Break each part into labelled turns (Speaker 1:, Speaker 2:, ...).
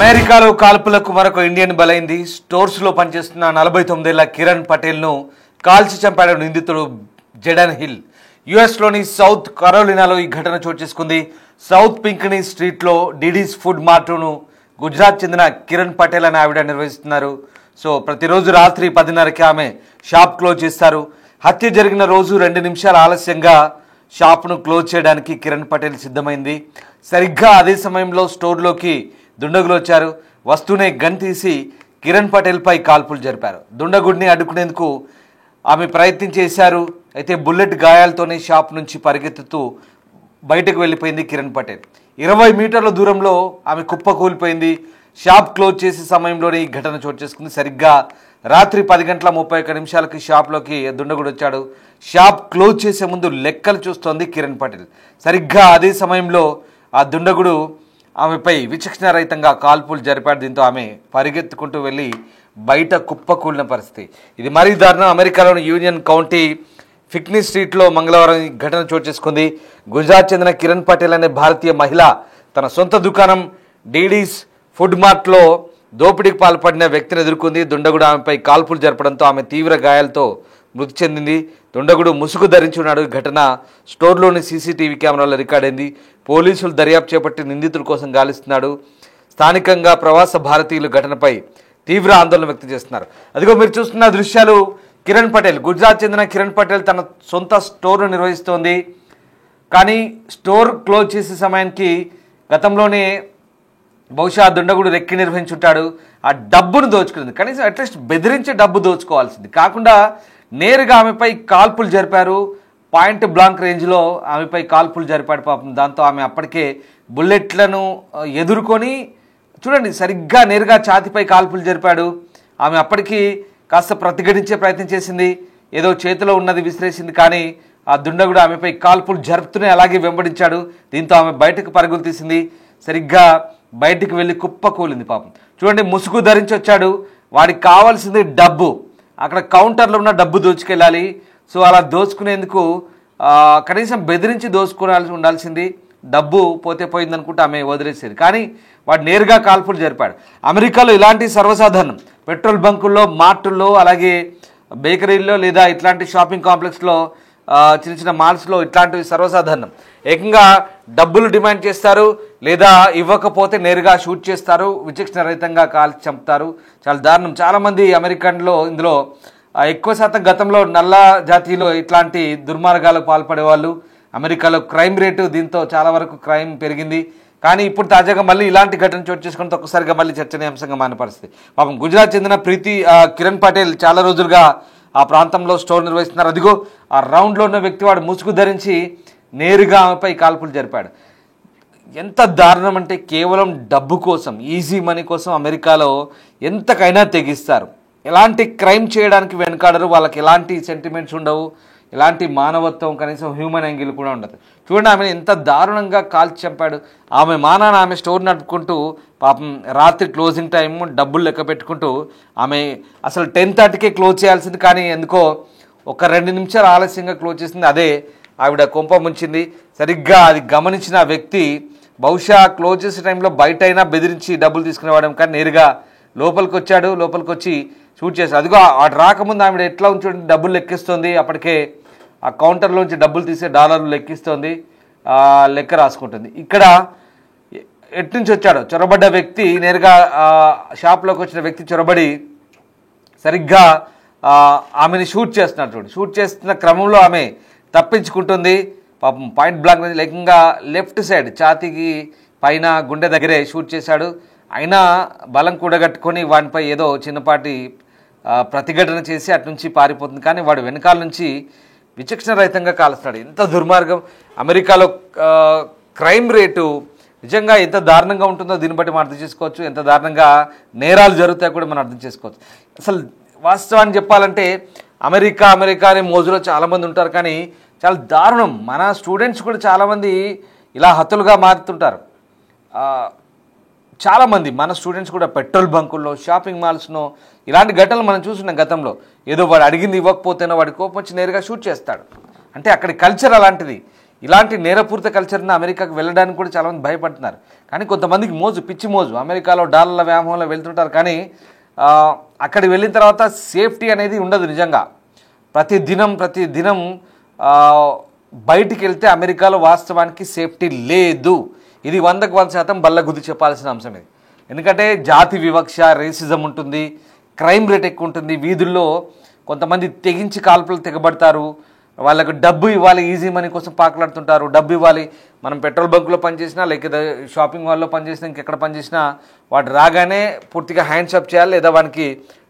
Speaker 1: అమెరికాలో కాల్పులకు మరొక ఇండియన్ బలైంది. స్టోర్స్లో పనిచేస్తున్న 49 ఏళ్ల కిరణ్ పటేల్ను కాల్చి చంపాడు నిందితుడు జెడన్ హిల్. యుఎస్లోని సౌత్ కరోలినాలో ఈ ఘటన చోటు చేసుకుంది. సౌత్ పింక్నీ స్ట్రీట్లో డీడీస్ ఫుడ్ మార్ట్ను గుజరాత్ చెందిన కిరణ్ పటేల్ అనే ఆవిడ నిర్వహిస్తున్నారు. సో ప్రతిరోజు రాత్రి 10:30కి ఆమె షాప్ క్లోజ్ చేస్తారు. హత్య జరిగిన రోజు 2 నిమిషాల ఆలస్యంగా షాప్ను క్లోజ్ చేయడానికి కిరణ్ పటేల్ సిద్ధమైంది. సరిగ్గా అదే సమయంలో స్టోర్లోకి దుండగులు వచ్చారు. వస్తూనే గన్ తీసి కిరణ్ పటేల్పై కాల్పులు జరిపారు. దుండగుడిని అడ్డుకునేందుకు ఆమె ప్రయత్నం చేశారు. అయితే బుల్లెట్ గాయాలతోనే షాప్ నుంచి పరిగెత్తుతూ బయటకు వెళ్ళిపోయింది కిరణ్ పటేల్. 20 మీటర్ల దూరంలో ఆమె కుప్పకూలిపోయింది. షాప్ క్లోజ్ చేసే సమయంలోనే ఈ ఘటన చోటు చేసుకుంది. సరిగ్గా రాత్రి 10:31 షాప్లోకి దుండగుడు వచ్చాడు. షాప్ క్లోజ్ చేసే ముందు లెక్కలు చూస్తోంది కిరణ్ పటేల్. సరిగ్గా అదే సమయంలో ఆ దుండగుడు ఆమెపై విచక్షణారహితంగా కాల్పులు జరిపాడు. దీంతో ఆమె పరిగెత్తుకుంటూ వెళ్ళి బయట కుప్పకూలిన పరిస్థితి. ఇది మరీ దారుణం. అమెరికాలోని యూనియన్ కౌంటీ ఫిక్నీ స్ట్రీట్లో మంగళవారం ఈ ఘటన చోటు చేసుకుంది. గుజరాత్ చెందిన కిరణ్ పటేల్ అనే భారతీయ మహిళ తన సొంత దుకాణం డీడీస్ ఫుడ్ మార్ట్లో దోపిడీకి పాల్పడిన వ్యక్తిని ఎదుర్కొంది. దుండగుడు ఆమెపై కాల్పులు జరపడంతో ఆమె తీవ్ర గాయాలతో మృతి చెందింది. దుండగుడు ముసుగు ధరించి ఉన్నాడు. ఘటన స్టోర్లోని సీసీటీవీ కెమెరాలో రికార్డైంది. పోలీసులు దర్యాప్తు చేపట్టి నిందితుల కోసం గాలిస్తున్నాడు. స్థానికంగా ప్రవాస భారతీయులు ఘటనపై తీవ్ర ఆందోళన వ్యక్తం చేస్తున్నారు. అదిగో మీరు చూస్తున్న దృశ్యాలు కిరణ్ పటేల్, గుజరాత్ చెందిన కిరణ్ పటేల్ తన సొంత స్టోర్ను నిర్వహిస్తోంది. కానీ స్టోర్ క్లోజ్ చేసే సమయానికి గతంలోనే బహుశా దుండగుడు రెక్కి నిర్వహించుంటాడు. ఆ డబ్బును దోచుకుంది. కనీసం అట్లీస్ట్ బెదిరించి డబ్బు దోచుకోవాల్సింది కాకుండా నేరుగా ఆమెపై కాల్పులు జరిపారు. పాయింట్ బ్లాంక్ రేంజ్లో ఆమెపై కాల్పులు జరిపాడు పాపం. దాంతో ఆమె అప్పటికే బుల్లెట్లను ఎదుర్కొని చూడండి సరిగ్గా నేరుగా ఛాతీపై కాల్పులు జరిపాడు. ఆమె అప్పటికి కాస్త ప్రతిఘటించే ప్రయత్నం చేసింది. ఏదో చేతిలో ఉన్నది విసిరేసింది. కానీ ఆ దుండగుడు ఆమెపై కాల్పులు జరుపుతూనే అలాగే వెంబడించాడు. దీంతో ఆమె బయటకు పరుగులు తీసింది. సరిగ్గా బయటికి వెళ్ళి కుప్పకూలింది పాపం. చూడండి ముసుగు ధరించి వచ్చాడు. వాడికి కావాల్సింది డబ్బు. అక్కడ కౌంటర్లో ఉన్న డబ్బు దోచుకెళ్ళాలి. సో అలా దోచుకునేందుకు కనీసం బెదిరించి ఉండాల్సింది. డబ్బు పోతే పోయిందనుకుంటే ఆమె వదిలేసేది. కానీ వాడు నేరుగా కాల్పులు జరిపాడు. అమెరికాలో ఇలాంటి సర్వసాధారణం. పెట్రోల్ బంకుల్లో, మార్టుల్లో, అలాగే బేకరీల్లో లేదా ఇట్లాంటి షాపింగ్ కాంప్లెక్స్లో, చిన్న చిన్న మాల్స్లో ఇట్లాంటివి సర్వసాధారణం. ఏకంగా డబ్బులు డిమాండ్ చేస్తారు, లేదా ఇవ్వకపోతే నేరుగా షూట్ చేస్తారు, విచక్షణరహితంగా కాల్చి చంపుతారు. చాలా దారుణం. చాలామంది అమెరికన్లో ఇందులో ఎక్కువ శాతం గతంలో నల్ల జాతీయులు ఇట్లాంటి దుర్మార్గాలకు పాల్పడేవాళ్ళు. అమెరికాలో క్రైమ్ రేటు దీంతో చాలా వరకు క్రైమ్ పెరిగింది. కానీ ఇప్పుడు తాజాగా మళ్ళీ ఇలాంటి ఘటన చోటు చేసుకుంటే ఒక్కసారిగా మళ్ళీ చర్చనీయాంశంగా మారిన పరిస్థితి. పాపం గుజరాత్ చెందిన కిరణ్ పటేల్ చాలా రోజులుగా ఆ ప్రాంతంలో స్టోర్ నిర్వహిస్తున్నారు. అదిగో ఆ రౌండ్లో ఉన్న వ్యక్తి వాడు ముసుగు ధరించి నేరుగా ఆమెపై కాల్పులు జరిపాడు. ఎంత దారుణం అంటే కేవలం డబ్బు కోసం, ఈజీ మనీ కోసం అమెరికాలో ఎంతకైనా తెగిస్తారు. ఎలాంటి క్రైమ్ చేయడానికి వెనకాడరు. వాళ్ళకి ఎలాంటి సెంటిమెంట్స్ ఉండవు, ఎలాంటి మానవత్వం, కనీసం హ్యూమన్ యాంగిల్ కూడా ఉండదు. చూడండి ఆమెను ఎంత దారుణంగా కాల్చి చంపాడు. ఆమె మానాన ఆమె స్టోర్ నడుపుకుంటూ పాపం రాత్రి క్లోజింగ్ టైం డబ్బులు లెక్క పెట్టుకుంటూ ఆమె అసలు 10:30కే క్లోజ్ చేయాల్సింది. కానీ ఎందుకో ఒక 2 నిమిషాలు ఆలస్యంగా క్లోజ్ చేసింది. అదే ఆవిడ కొంప ముంచింది. సరిగ్గా అది గమనించిన వ్యక్తి బహుశా క్లోజ్ చేసే టైంలో బయట అయినా బెదిరించి డబ్బులు తీసుకునేవాడు. కానీ నేరుగా లోపలికి వచ్చాడు. లోపలికి వచ్చి షూట్ చేశాడు. అదిగో అటు రాకముందు ఆవిడ ఎట్లా ఉంచుంటే డబ్బులు లెక్కిస్తుంది. అప్పటికే ఆ కౌంటర్లోంచి డబ్బులు తీసే డాలర్లు లెక్కిస్తోంది, లెక్క రాసుకుంటుంది. ఇక్కడ ఎట్నుంచి వచ్చాడో చొరబడ్డ వ్యక్తి, నేరుగా షాప్లోకి వచ్చిన వ్యక్తి చొరబడి సరిగ్గా ఆమెని షూట్ చేస్తున్నాడు. చూడు, షూట్ చేస్తున్న క్రమంలో ఆమె తప్పించుకుంటుంది. పాపం పాయింట్ బ్లాంక్ లేకంగా లెఫ్ట్ సైడ్ ఛాతీకి పైన గుండె దగ్గరే షూట్ చేశాడు. అయినా బలం కూడగట్టుకొని వానిపై ఏదో చిన్నపాటి ప్రతిఘటన చేసి అటు నుంచి పారిపోతుంది. కానీ వాడు వెనకాల నుంచి విచక్షణరహితంగా కాలుస్తాడు. ఎంత దుర్మార్గం. అమెరికాలో క్రైమ్ రేటు నిజంగా ఎంత దారుణంగా ఉంటుందో దీన్ని బట్టి మనం అర్థం చేసుకోవచ్చు. ఎంత దారుణంగా నేరాలు జరుగుతాయో కూడా మనం అర్థం చేసుకోవచ్చు. అసలు వాస్తవాన్ని చెప్పాలంటే అమెరికా అనే మోజులో చాలామంది ఉంటారు. కానీ చాలా దారుణం. మన స్టూడెంట్స్ కూడా చాలామంది ఇలా హతులుగా మారుతుంటారు. చాలామంది మన స్టూడెంట్స్ కూడా పెట్రోల్ బంకుల్లో, షాపింగ్ మాల్స్లో ఇలాంటి ఘటనలు మనం చూస్తున్నాం గతంలో. ఏదో వాడు అడిగింది ఇవ్వకపోతేనో వాడి కోపం వచ్చి నేరుగా షూట్ చేస్తాడు. అంటే అక్కడి కల్చర్ అలాంటిది. ఇలాంటి నేరపూరిత కల్చర్ని అమెరికాకు వెళ్ళడానికి కూడా చాలామంది భయపడుతున్నారు. కానీ కొంతమందికి మోజు, పిచ్చి మోజు, అమెరికాలో డాలర్ల వ్యామోహంలో వెళ్తుంటారు. కానీ అక్కడికి వెళ్ళిన తర్వాత సేఫ్టీ అనేది ఉండదు. నిజంగా ప్రతి దినం బయటికి వెళ్తే అమెరికాలో వాస్తవానికి సేఫ్టీ లేదు. ఇది 100% బల్లగుద్ది చెప్పాల్సిన అంశం ఇది. ఎందుకంటే జాతి వివక్ష, రేసిజం ఉంటుంది, క్రైమ్ రేట్ ఎక్కువ ఉంటుంది. వీధుల్లో కొంతమంది తెగించి కాల్పులు తెగబడతారు. వాళ్ళకు డబ్బు ఇవ్వాలి, ఈజీ మనీ కోసం పాకులాడుతుంటారు. డబ్బు ఇవ్వాలి. మనం పెట్రోల్ బంకులో పనిచేసినా, లేకపోతే షాపింగ్ మాల్లో పనిచేసినా, ఇంకెక్కడ పనిచేసినా వాడు రాగానే పూర్తిగా హ్యాండ్స్ అప్ చేయాలి, లేదా వానికి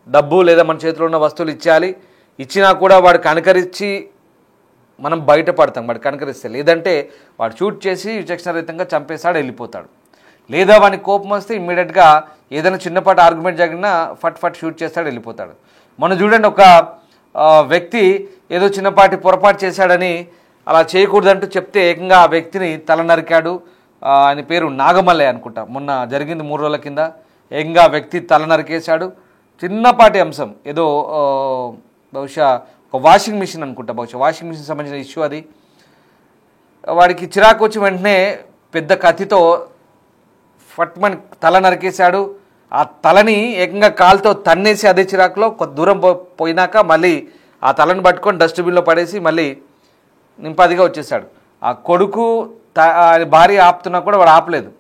Speaker 1: డబ్బు లేదా మన చేతిలో ఉన్న వస్తువులు ఇచ్చేయాలి. ఇచ్చినా కూడా వాడు కనకరించి మనం బయటపడతాం, వాడు కనకరిస్తే. లేదంటే వాడు షూట్ చేసి విచక్షణరహితంగా చంపేస్తాడు, వెళ్ళిపోతాడు. లేదా వానికి కోపం వస్తే ఇమ్మీడియట్గా ఏదైనా చిన్నపాటి ఆర్గ్యుమెంట్ జరిగినా ఫట్ షూట్ చేస్తాడు, వెళ్ళిపోతాడు. మనం చూడండి, ఒక వ్యక్తి ఏదో చిన్నపాటి పొరపాటు చేశాడని అలా చేయకూడదంటూ చెప్తే ఏకంగా ఆ వ్యక్తిని తల నరికాడు. ఆయన పేరు నాగమల్లయ్య అనుకుంటా. మొన్న జరిగింది 3 రోజుల కింద. ఏకంగా ఆ వ్యక్తి తల నరికేశాడు. చిన్నపాటి అంశం, ఏదో బహుశా ఒక వాషింగ్ మిషన్ అనుకుంటా, వాషింగ్ మిషన్ సంబంధించిన ఇష్యూ అది. వాడికి చిరాకు వచ్చి వెంటనే పెద్ద కత్తితో ఫట్మన్ తల నరికేశాడు. ఆ తలని ఏకంగా కాలుతో తన్నేసి అదే చిరాకులో కొంత దూరం పోయినాక మళ్ళీ ఆ తలని పట్టుకొని డస్ట్బిన్లో పడేసి మళ్ళీ నింపాదిగా వచ్చేసాడు. ఆ కొడుకు భార్య ఆపుతున్నా కూడా వాడు ఆపలేదు.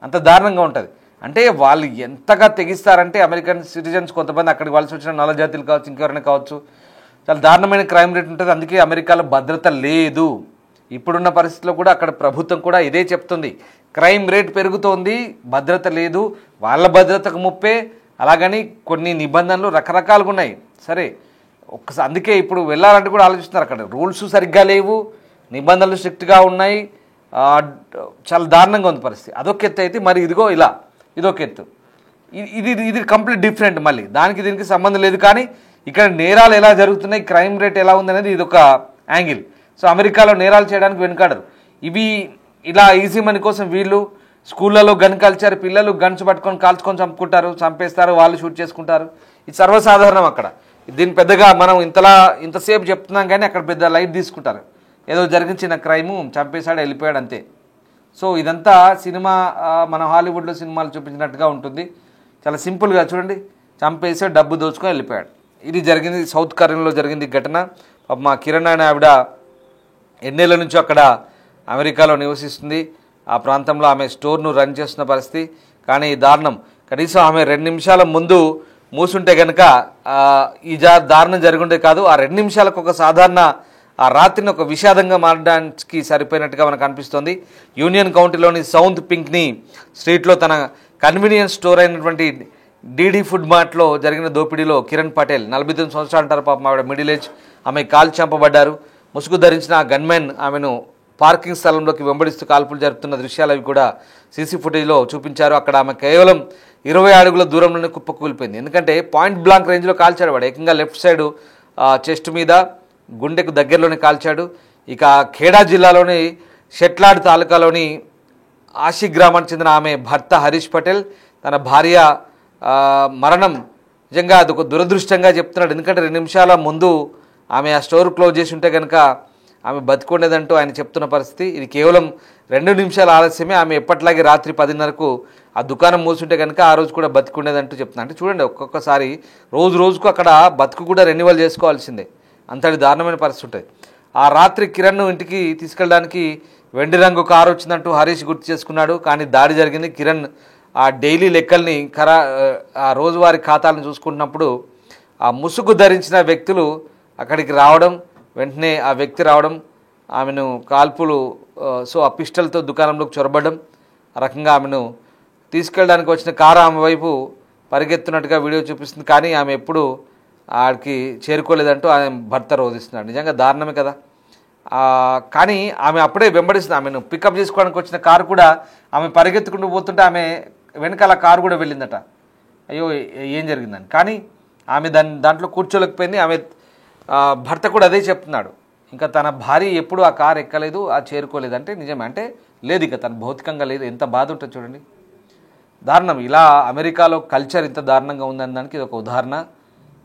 Speaker 1: అంత దారుణంగా ఉంటుంది. అంటే వాళ్ళు ఎంతగా తెగిస్తారంటే అమెరికన్ సిటిజన్స్ కొంతమంది అక్కడికి వలస వచ్చిన నల్ల జాతీయులు కావచ్చు, ఇంకెవరైనా కావచ్చు, చాలా దారుణమైన క్రైమ్ రేట్ ఉంటుంది. అందుకే అమెరికాలో భద్రత లేదు. ఇప్పుడున్న పరిస్థితిలో కూడా అక్కడ ప్రభుత్వం కూడా ఇదే చెప్తుంది. క్రైమ్ రేట్ పెరుగుతోంది, భద్రత లేదు, వాళ్ళ భద్రతకు ముప్పే. అలాగని కొన్ని నిబంధనలు రకరకాలుగా ఉన్నాయి. సరే, ఒక్కసారి అందుకే ఇప్పుడు వెళ్ళాలంటే కూడా ఆలోచిస్తున్నారు. అక్కడ రూల్స్ సరిగ్గా లేవు, నిబంధనలు స్ట్రిక్ట్గా ఉన్నాయి, చాలా దారుణంగా ఉంది పరిస్థితి. అదొక ఎత్తు అయితే, మరి ఇదిగో ఇలా ఇదొక ఎత్తు. ఇది కంప్లీట్ డిఫరెంట్. మళ్ళీ దానికి దీనికి సంబంధం లేదు. కానీ ఇక్కడ నేరాలు ఎలా జరుగుతున్నాయి, క్రైమ్ రేట్ ఎలా ఉందనేది ఇదొక యాంగిల్. సో అమెరికాలో నేరాలు చేయడానికి వెనుకాడరు. ఇవి ఇలా ఈజీ మనీ కోసం వీళ్ళు స్కూళ్ళలో గన్ కల్చర్, పిల్లలు గన్స్ పట్టుకొని కాల్చుకొని చంపుకుంటారు, చంపేస్తారు, వాళ్ళు షూట్ చేసుకుంటారు. ఇది సర్వసాధారణం అక్కడ. దీన్ని పెద్దగా మనం ఇంతసేపు చెప్తున్నాం కానీ అక్కడ పెద్ద లైట్ తీసుకుంటారు. ఏదో జరిగిన చిన్న క్రైము, చంపేశాడు, వెళ్ళిపోయాడు, అంతే. సో ఇదంతా సినిమా, మన హాలీవుడ్లో సినిమాలు చూపించినట్టుగా ఉంటుంది. చాలా సింపుల్గా చూడండి, చంపేసి డబ్బు దోచుకొని వెళ్ళిపోయాడు. ఇది జరిగింది సౌత్ కొరియాలో జరిగింది ఘటన. మా కిరణ్ అనే ఆవిడ ఎన్నేళ్ల నుంచో అక్కడ అమెరికాలో నివసిస్తుంది. ఆ ప్రాంతంలో ఆమె స్టోర్ను రన్ చేస్తున్న పరిస్థితి. కానీ దారుణం, కనీసం ఆమె 2 నిమిషాల ముందు మూసుంటే కనుక ఈ దారుణం జరుగుండే కాదు. ఆ 2 నిమిషాలకు ఒక సాధారణ ఆ రాత్రిని ఒక విషాదంగా మారడానికి సరిపోయినట్టుగా మనకు అనిపిస్తోంది. యూనియన్ కౌంటీలోని సౌత్ పింక్నీ స్ట్రీట్లో తన కన్వీనియన్స్ స్టోర్ అయినటువంటి డీడీ ఫుడ్ మార్ట్లో జరిగిన దోపిడీలో కిరణ్ పటేల్, 49 సంవత్సరాలు అంటారు పాపం, ఆవిడ మిడిల్ ఏజ్, ఆమె కాల్ చంపబడ్డారు. ముసుగు ధరించిన ఆ గన్మెన్ ఆమెను పార్కింగ్ స్థలంలోకి వెంబడిస్తూ కాల్పులు జరుపుతున్న దృశ్యాలు అవి కూడా సీసీ ఫుటేజ్లో చూపించారు. అక్కడ ఆమె కేవలం 20 అడుగుల దూరంలోనే కుప్పకూలిపోయింది. ఎందుకంటే పాయింట్ బ్లాంక్ రేంజ్లో కాల్చాడు వాడు. ఏకంగా లెఫ్ట్ సైడ్ చెస్ట్ మీద, గుండెకు దగ్గరలోనే కాల్చాడు. ఇక ఖేడా జిల్లాలోని షెట్లాడ్ తాలూకాలోని ఆషి గ్రామానికి చెందిన ఆమె భర్త హరీష్ పటేల్ తన భార్య మరణం నిజంగా అదొక దురదృష్టంగా చెప్తున్నాడు. ఎందుకంటే 2 నిమిషాల ముందు ఆమె ఆ స్టోర్ క్లోజ్ చేసి ఉంటే కనుక ఆమె బతికుండేదంటూ ఆయన చెప్తున్న పరిస్థితి. ఇది కేవలం 2 నిమిషాల ఆలస్యమే. ఆమె ఎప్పట్లాగే రాత్రి 10:30కు ఆ దుకాణం మూసుంటే కనుక ఆ రోజు కూడా బతికుండేదంటూ చెప్తున్నా. అంటే చూడండి, ఒక్కొక్కసారి రోజుకు అక్కడ బతుకు కూడా రెన్యువల్ చేసుకోవాల్సిందే, అంతటి దారుణమైన పరిస్థితి ఉంటుంది. ఆ రాత్రి కిరణ్ను ఇంటికి తీసుకెళ్ళడానికి వెండి రంగు కారు వచ్చిందంటూ హరీష్ గుర్తు చేసుకున్నాడు. కానీ దాడి జరిగింది. కిరణ్ ఆ డైలీ లెక్కల్ని ఆ రోజువారీ ఖాతాలను చూసుకుంటున్నప్పుడు ఆ ముసుగు ధరించిన వ్యక్తులు అక్కడికి రావడం, వెంటనే ఆ వ్యక్తి రావడం, ఆమెను కాల్పులు, సో ఆ పిస్టల్తో దుకాణంలోకి చొరబడడం, ఆ రకంగా ఆమెను తీసుకెళ్ళడానికి వచ్చిన కారు ఆమె వైపు పరిగెత్తున్నట్టుగా వీడియో చూపిస్తుంది. కానీ ఆమె ఎప్పుడు ఆడికి చేరుకోలేదంటూ ఆమె భర్త రోధిస్తున్నాడు. నిజంగా దారుణమే కదా. కానీ ఆమె అప్పుడే వెంబడిస్తుంది. ఆమెను పికప్ చేసుకోవడానికి వచ్చిన కారు కూడా ఆమె పరిగెత్తుకుంటూ పోతుంటే ఆమె వెనకాల కారు కూడా వెళ్ళిందట. అయ్యో ఏం జరిగిందని. కానీ ఆమె దాంట్లో కూర్చోలేకపోయింది. ఆమె భర్త కూడా అదే చెప్తున్నాడు. ఇంకా తన భార్య ఎప్పుడు ఆ కారు ఎక్కలేదు, ఆ చేరుకోలేదు. అంటే నిజమే, అంటే లేదు, ఇక తన భౌతికంగా లేదు. ఎంత బాధ ఉంటుంది చూడండి, దారుణం. ఇలా అమెరికాలో కల్చర్ ఇంత దారుణంగా ఉందని దానికి ఇది ఒక ఉదాహరణ.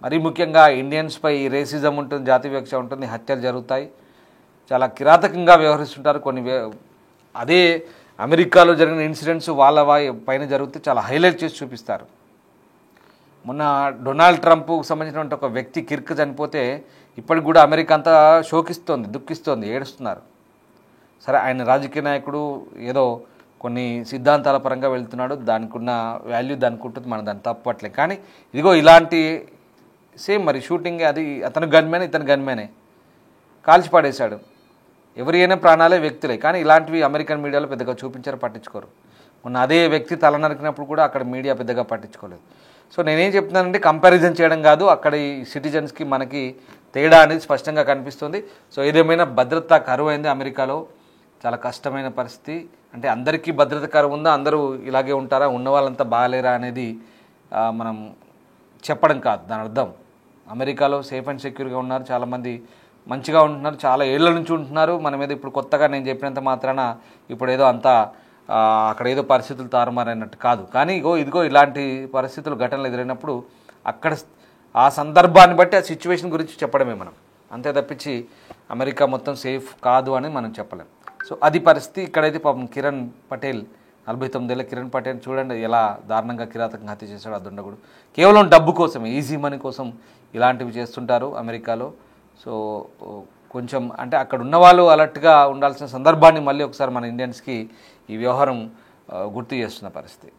Speaker 1: మరీ ముఖ్యంగా ఇండియన్స్పై రేసిజం ఉంటుంది, జాతి వివక్ష ఉంటుంది, హత్యలు జరుగుతాయి, చాలా కిరాతకంగా వ్యవహరిస్తుంటారు. అదే అమెరికాలో జరిగిన ఇన్సిడెంట్స్ వాళ్ళ పైన జరిగితే చాలా హైలైట్ చేసి చూపిస్తారు. మొన్న డొనాల్డ్ ట్రంప్కు సంబంధించినటువంటి ఒక వ్యక్తి కిర్క్ చనిపోతే ఇప్పటికి కూడా అమెరికా అంతా శోకిస్తోంది, దుఃఖిస్తోంది, ఏడుస్తున్నారు. సరే, ఆయన రాజకీయ నాయకుడు, ఏదో కొన్ని సిద్ధాంతాల పరంగా వెళ్తున్నాడు, దానికి ఉన్న వాల్యూ దానికి ఉంటుంది, మనం దాన్ని తప్పట్లే. కానీ ఇదిగో ఇలాంటి సేమ్ మరి షూటింగ్, అది అతను గన్మెన్, ఇతను గన్మెనే, కాల్చి పడేశాడు. ఎవరి అయినా ప్రాణాలే, వ్యక్తులే. కానీ ఇలాంటివి అమెరికన్ మీడియాలో పెద్దగా చూపించారు, పట్టించుకోరు. మొన్న అదే వ్యక్తి తల నరికినప్పుడు కూడా అక్కడ మీడియా పెద్దగా పట్టించుకోలేదు. సో నేనేం చెప్తున్నానంటే కంపారిజన్ చేయడం కాదు, అక్కడ ఈ సిటిజన్స్కి మనకి తేడా అనేది స్పష్టంగా కనిపిస్తుంది. సో ఏదేమైనా భద్రత కరువైంది అమెరికాలో, చాలా కష్టమైన పరిస్థితి. అంటే అందరికీ భద్రత కరువు ఉందా, అందరూ ఇలాగే ఉంటారా, ఉన్న వాళ్ళంతా బాగాలేరా అనేది మనం చెప్పడం కాదు. దాని అర్థం అమెరికాలో సేఫ్ అండ్ సెక్యూర్గా ఉన్నారు, చాలామంది మంచిగా ఉంటున్నారు, చాలా ఏళ్ళ నుంచి ఉంటున్నారు. మన మీద ఇప్పుడు కొత్తగా నేను చెప్పినంత మాత్రాన ఇప్పుడు ఏదో అంతా అక్కడ ఏదో పరిస్థితులు తారుమారైనట్టు కాదు. కానీ ఇదిగో ఇలాంటి పరిస్థితులు, ఘటనలు ఎదురైనప్పుడు అక్కడ ఆ సందర్భాన్ని బట్టి ఆ సిచ్యువేషన్ గురించి చెప్పడమే మనం, అంతే తప్పించి అమెరికా మొత్తం సేఫ్ కాదు అని మనం చెప్పలేం. సో అది పరిస్థితి. ఇక్కడైతే పాపం కిరణ్ పటేల్, 49 ఏళ్ళ కిరణ్ పటేల్ చూడండి ఎలా దారుణంగా కిరాతకంగా హత్య చేశాడు ఆ దుండగుడు. కేవలం డబ్బు కోసమే, ఈజీ మనీ కోసం ఇలాంటివి చేస్తుంటారు అమెరికాలో. సో కొంచెం అంటే అక్కడ ఉన్న వాళ్ళు అలర్ట్గా ఉండాల్సిన సందర్భాన్ని మళ్ళీ ఒకసారి మన ఇండియన్స్కి ఈ వ్యవహారం గుర్తు చేస్తున్న పరిస్థితి.